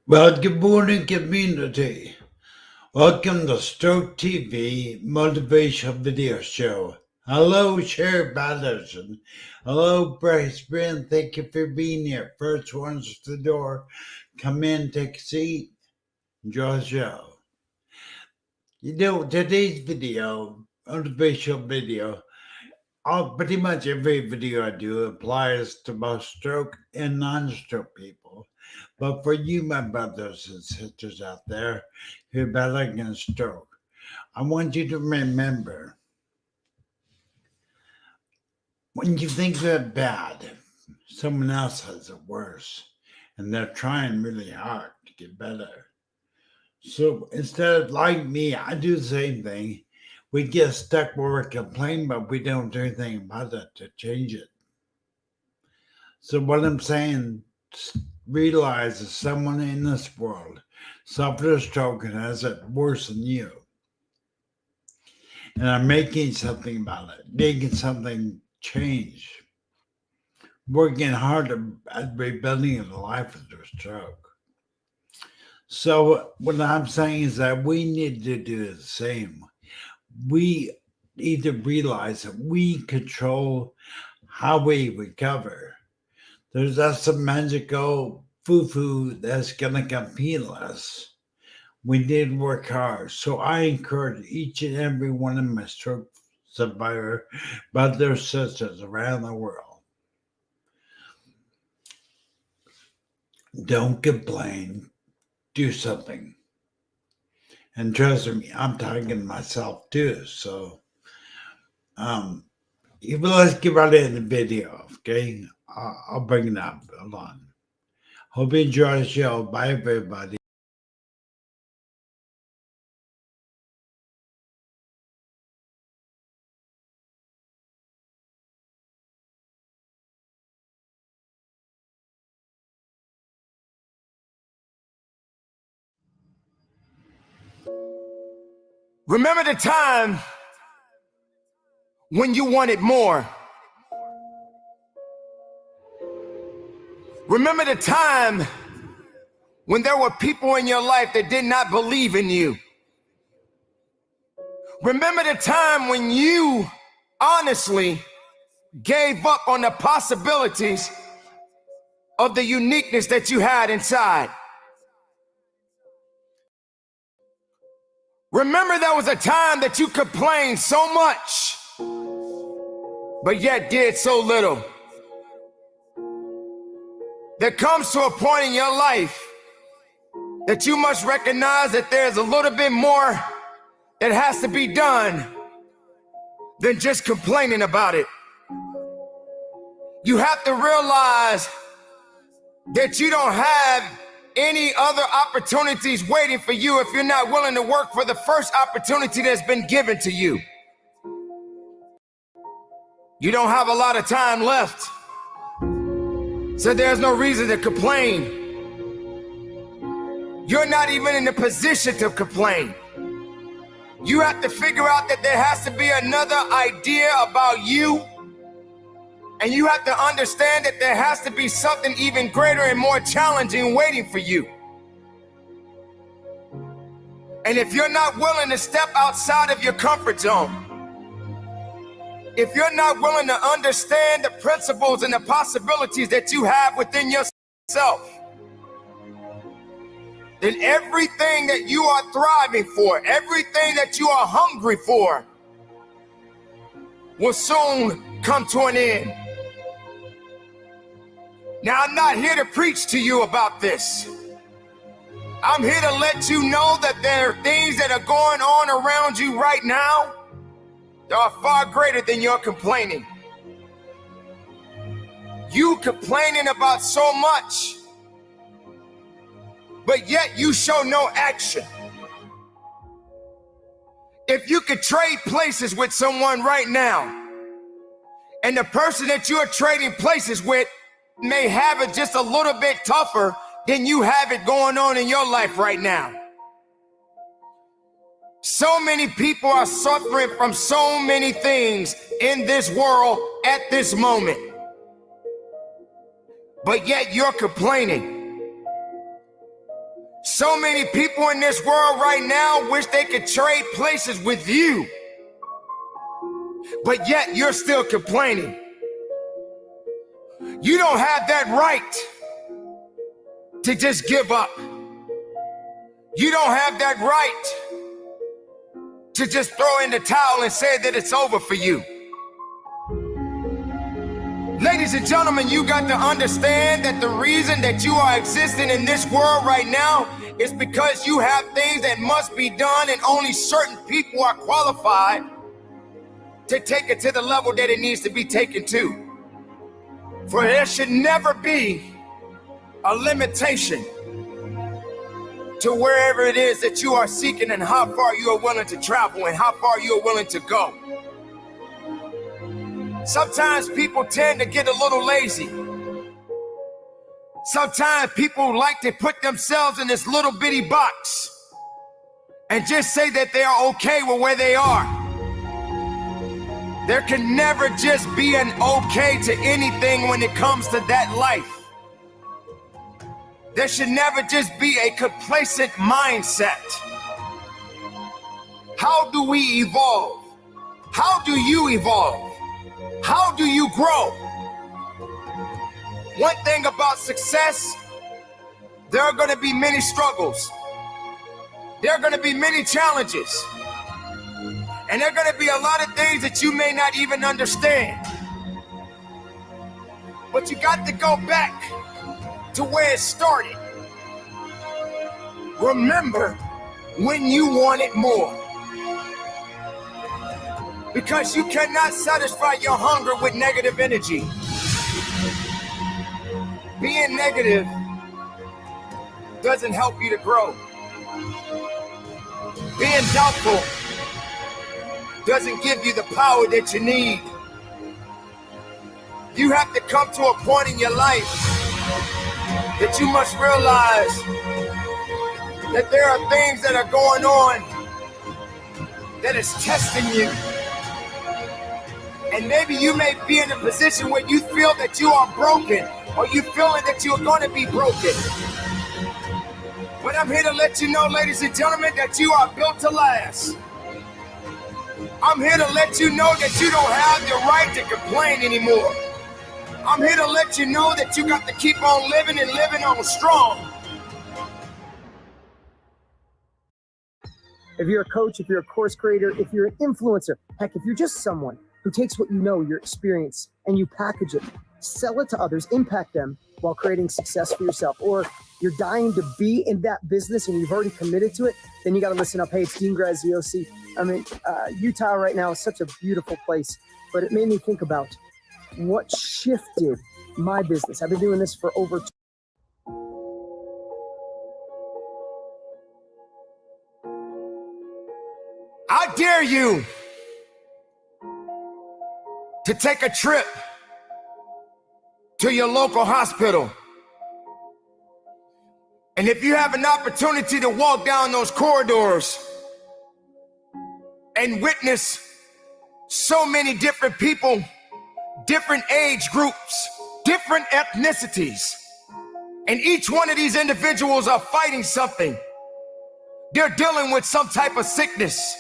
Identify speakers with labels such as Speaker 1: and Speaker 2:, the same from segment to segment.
Speaker 1: Well, good morning, community. Welcome to Stroke TV Motivational Video Show. Hello, Sheriff Patterson. Hello, Bryce Bryn. Thank you for being here. First ones to the door. Come in, take a seat, enjoy the show. Today's video, motivational video, pretty much every video I do applies to both stroke and non-stroke people. But for you, my brothers and sisters out there who are battling a stroke, I want you to remember when you think they're bad, someone else has it worse, and they're trying really hard to get better. So instead of like me, I do the same thing. We get stuck where we complain, but we don't do anything about it to change it. So what I'm saying, realize that someone in this world suffered a stroke and has it worse than you. And I'm making something about it, making something change, working harder at rebuilding a life after a stroke. So what I'm saying is that we need to do the same. We need to realize that we control how we recover. There's not some magical foo-foo that's going to compete us. We need to work hard. So I encourage each and every one of my stroke survivor brothers and sisters around the world. Don't complain. Do something. And trust me, I'm talking to myself too. So let's get right into the video, okay? I'll bring it up. Hold on. Hope you enjoy the show. Bye, everybody.
Speaker 2: Remember the time when you wanted more. Remember the time when there were people in your life that did not believe in you. Remember the time when you honestly gave up on the possibilities of the uniqueness that you had inside. Remember there was a time that you complained so much, but yet did so little. There comes to a point in your life that you must recognize that there's a little bit more that has to be done than just complaining about it. You have to realize that you don't have any other opportunities waiting for you if you're not willing to work for the first opportunity that's been given to you. You don't have a lot of time left, so there's no reason to complain. You're not even in the position to complain. You have to figure out that there has to be another idea about you, and you have to understand that there has to be something even greater and more challenging waiting for you. And if you're not willing to step outside of your comfort zone, if you're not willing to understand the principles and the possibilities that you have within yourself, then everything that you are thriving for, everything that you are hungry for, will soon come to an end. Now, I'm not here to preach to you about this. I'm here to let you know that there are things that are going on around you right now that are far greater than your complaining. You complaining about so much, but yet you show no action. If you could trade places with someone right now, and the person that you are trading places with may have it just a little bit tougher than you have it going on in your life right now. So many people are suffering from so many things in this world at this moment, but yet you're complaining. So many people in this world right now wish they could trade places with you, but yet you're still complaining. You don't have that right to just give up. You don't have that right to just throw in the towel and say that it's over for you. Ladies and gentlemen, you got to understand that the reason that you are existing in this world right now is because you have things that must be done, and only certain people are qualified to take it to the level that it needs to be taken to. For there should never be a limitation to wherever it is that you are seeking and how far you are willing to travel and how far you are willing to go. Sometimes people tend to get a little lazy. Sometimes people like to put themselves in this little bitty box and just say that they are okay with where they are. There can never just be an okay to anything when it comes to that life. There should never just be a complacent mindset. How do we evolve? How do you evolve? How do you grow? One thing about success, there are going to be many struggles. There are going to be many challenges. And there are going to be a lot of things that you may not even understand. But you got to go back to where it started. Remember when you wanted more. Because you cannot satisfy your hunger with negative energy. Being negative doesn't help you to grow. Being doubtful doesn't give you the power that you need. You have to come to a point in your life that you must realize that there are things that are going on that is testing you. And maybe you may be in a position where you feel that you are broken, or you feeling that you're going to be broken. But I'm here to let you know, ladies and gentlemen, that you are built to last. I'm here to let you know that you don't have the right to complain anymore. I'm here to let you know that you got to keep on living and living on strong.
Speaker 3: If you're a coach, if you're a course creator, if you're an influencer, heck, if you're just someone who takes what you know, your experience, and you package it, sell it to others, impact them while creating success for yourself, or you're dying to be in that business and you've already committed to it, then you got to listen up. Hey, it's Dean Graziosi. I mean, Utah right now is such a beautiful place, but it made me think about what shifted my business. I've been doing this for over
Speaker 2: I dare you to take a trip to your local hospital. And if you have an opportunity to walk down those corridors and witness so many different people, different age groups, different ethnicities, and each one of these individuals are fighting something. They're dealing with some type of sickness.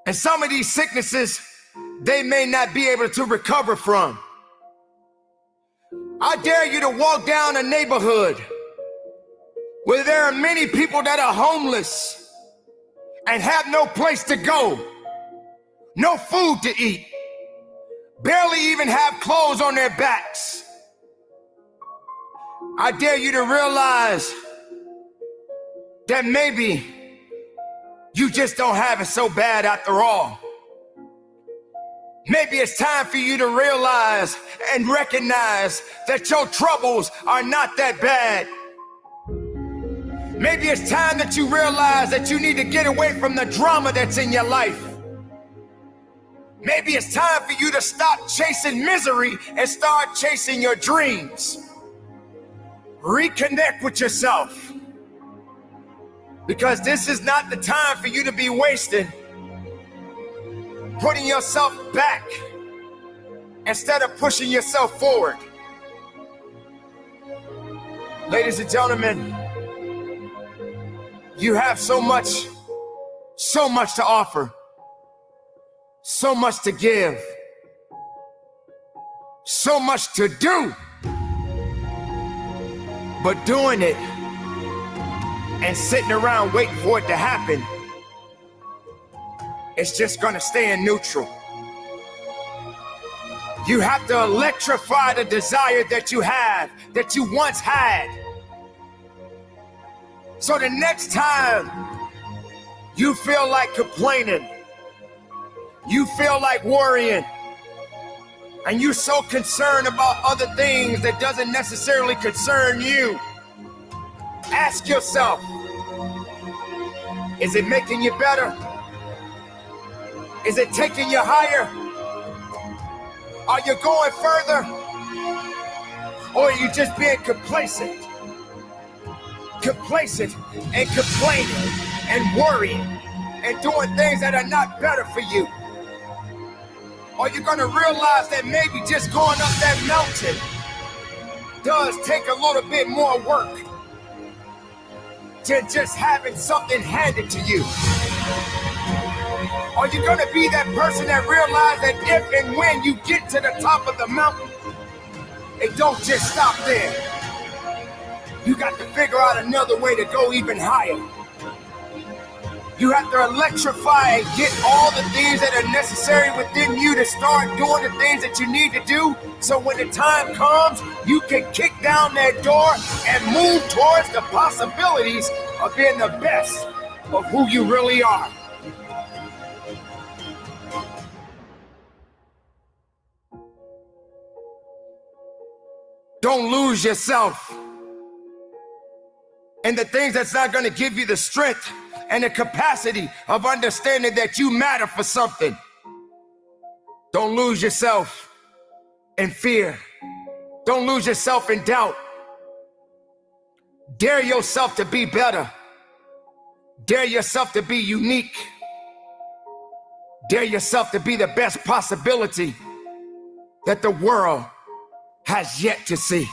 Speaker 2: And some of these sicknesses, they may not be able to recover from. I dare you to walk down a neighborhood where there are many people that are homeless and have no place to go, no food to eat, barely even have clothes on their backs. I dare you to realize that maybe you just don't have it so bad after all. Maybe it's time for you to realize and recognize that your troubles are not that bad. Maybe it's time that you realize that you need to get away from the drama that's in your life. Maybe it's time for you to stop chasing misery and start chasing your dreams. Reconnect with yourself. Because this is not the time for you to be wasting, putting yourself back instead of pushing yourself forward. Ladies and gentlemen, You have so much to offer, so much to give, so much to do. But doing it and sitting around waiting for it to happen, it's just gonna stay in neutral. You have to electrify the desire that you have, that you once had. So the next time you feel like complaining, you feel like worrying, and you're so concerned about other things that doesn't necessarily concern you, ask yourself, is it making you better? Is it taking you higher? Are you going further? Or are you just being complacent? Complacent and complaining and worrying and doing things that are not better for you? Are you gonna realize that maybe just going up that mountain does take a little bit more work than just having something handed to you? Are you gonna be that person that realizes that if and when you get to the top of the mountain, it don't just stop there? You got to figure out another way to go even higher. You have to electrify and get all the things that are necessary within you to start doing the things that you need to do, so when the time comes, you can kick down that door and move towards the possibilities of being the best of who you really are. Don't lose yourself in the things that's not going to give you the strength and the capacity of understanding that you matter for something. Don't lose yourself in fear. Don't lose yourself in doubt. Dare yourself to be better. Dare yourself to be unique. Dare yourself to be the best possibility that the world has yet to see.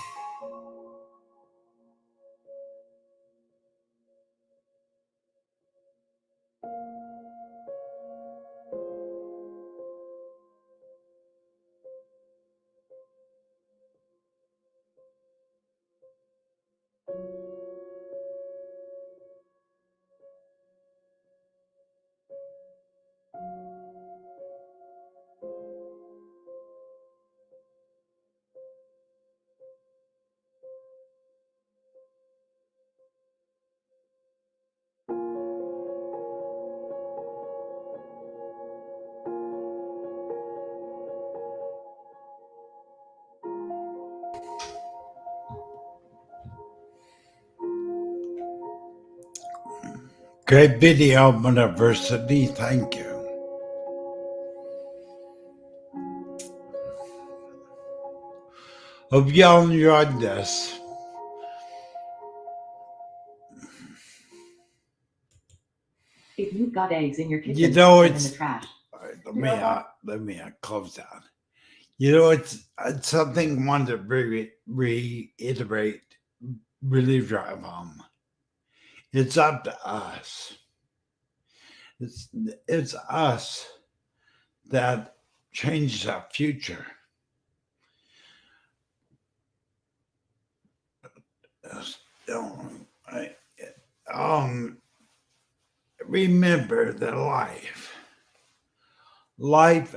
Speaker 1: Great video, University. Thank you. Hope y'all enjoyed this.
Speaker 4: If you've got eggs in your kitchen,
Speaker 1: You know,
Speaker 4: put them in
Speaker 1: it's
Speaker 4: the trash.
Speaker 1: all right, let me close down. You know, it's something I want to reiterate, really drive home. It's up to us. It's us that changes our future. Remember that life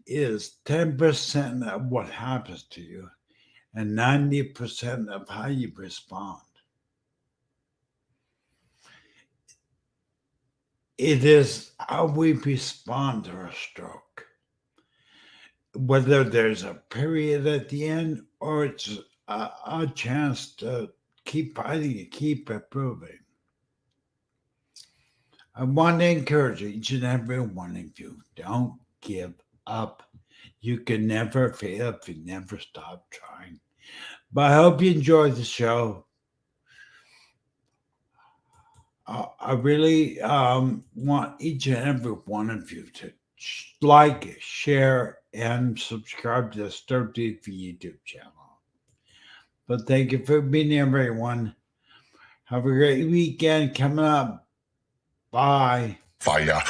Speaker 1: is 10% of what happens to you and 90% of how you respond. It is how we respond to a stroke. Whether there's a period at the end or it's a chance to keep fighting and keep improving. I want to encourage each and every one of you, don't give up. You can never fail if you never stop trying. But I hope you enjoyed the show. I really want each and every one of you to like, share, and subscribe to the Stir TV YouTube channel. But thank you for being here, everyone. Have a great weekend coming up. Bye.
Speaker 5: Fire.